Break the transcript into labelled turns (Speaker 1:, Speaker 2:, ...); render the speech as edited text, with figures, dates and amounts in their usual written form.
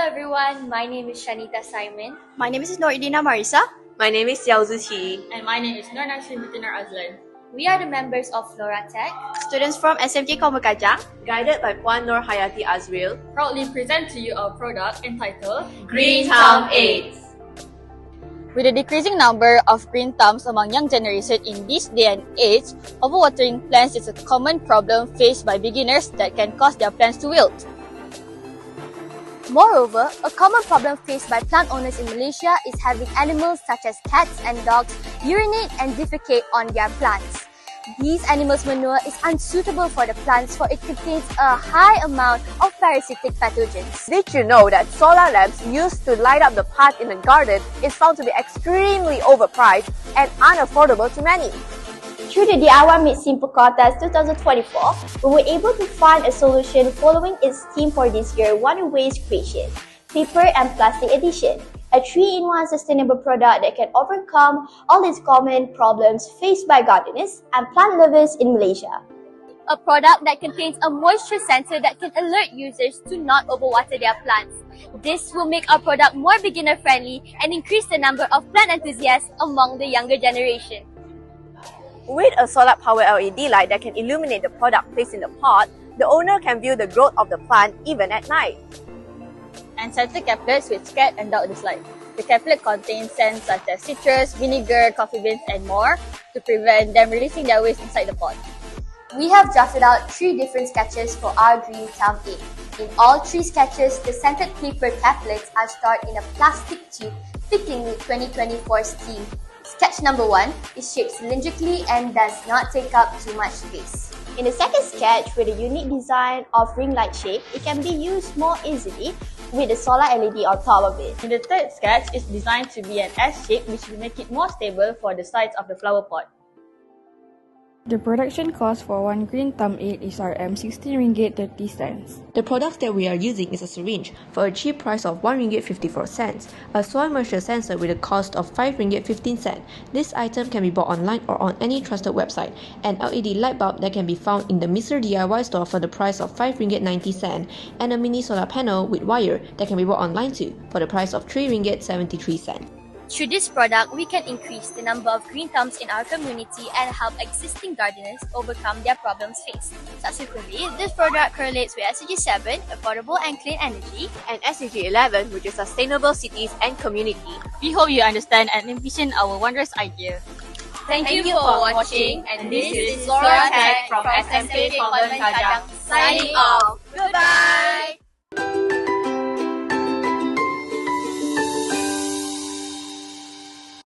Speaker 1: everyone, my name is Shanita Simon.
Speaker 2: My name is Noridina Marisa.
Speaker 3: My name is Yao Ziqi.
Speaker 4: And my name is Norna Shinbutinar Azlan.
Speaker 1: We are the members of FloraTech,
Speaker 2: Students from SMK KAJANG,
Speaker 3: Guided by Puan Nur Hayati Azril.
Speaker 4: Proudly present to you our product entitled
Speaker 3: Green Thumb Aids.
Speaker 4: With a decreasing number of green thumbs among young generation in this day and age, overwatering plants is a common problem faced by beginners that can cause their plants to wilt.
Speaker 1: Moreover, a common problem faced by plant owners in Malaysia is having animals such as cats and dogs urinate and defecate on their plants. These animals' manure is unsuitable for the plants for it contains a high amount of parasitic pathogens.
Speaker 3: Did you know that solar lamps used to light up the path in the garden is found to be extremely overpriced and unaffordable to many?
Speaker 5: Through the DIY Made Simple Contest 2024, we were able to find a solution following its theme for this year, One Waste Creation, Paper and Plastic Edition, a 3-in-1 sustainable product that can overcome all these common problems faced by gardeners and plant lovers in Malaysia.
Speaker 1: A product that contains a moisture sensor that can alert users to not overwater their plants. This will make our product more beginner-friendly and increase the number of plant enthusiasts among the younger generation.
Speaker 3: With a solar-powered LED light that can illuminate the product placed in the pot, the owner can view the growth of the plant even at night.
Speaker 4: And scented caplets which cat and dog dislike. The caplet contains scents such as citrus, vinegar, coffee beans, and more to prevent them releasing their waste inside the pot.
Speaker 1: We have drafted out 3 different sketches for our Green Thumb Aid. In all 3 sketches, the scented paper caplets are stored in a plastic tube fitting with 2024's theme. Sketch number 1 is shaped cylindrically and does not take up too much space.
Speaker 5: In the second sketch, with a unique design of ring light shape, it can be used more easily with the solar LED on top of it.
Speaker 4: In the third sketch, it's designed to be an S shape which will make it more stable for the sides of the flower pot.
Speaker 6: The production cost for one Green Thumb Aid is RM 16 ringgit 30 cents.
Speaker 7: The products that we are using is a syringe for a cheap price of 1 ringgit 54 cents, a soil moisture sensor with a cost of 5 ringgit 15 cents. This item can be bought online or on any trusted website. An LED light bulb that can be found in the Mr. DIY store for the price of 5 ringgit 90 cents, and a mini solar panel with wire that can be bought online too for the price of 3 ringgit 73 cents.
Speaker 1: Through this product, we can increase the number of green thumbs in our community and help existing gardeners overcome their problems faced. Subsequently, this product correlates with SDG 7, Affordable and Clean Energy,
Speaker 3: and SDG 11, which is Sustainable Cities and Community.
Speaker 4: We hope you understand and envision our wondrous idea.
Speaker 1: Thank you for watching, and this is FloraTech from SMK CONVENT KAJANG signing off.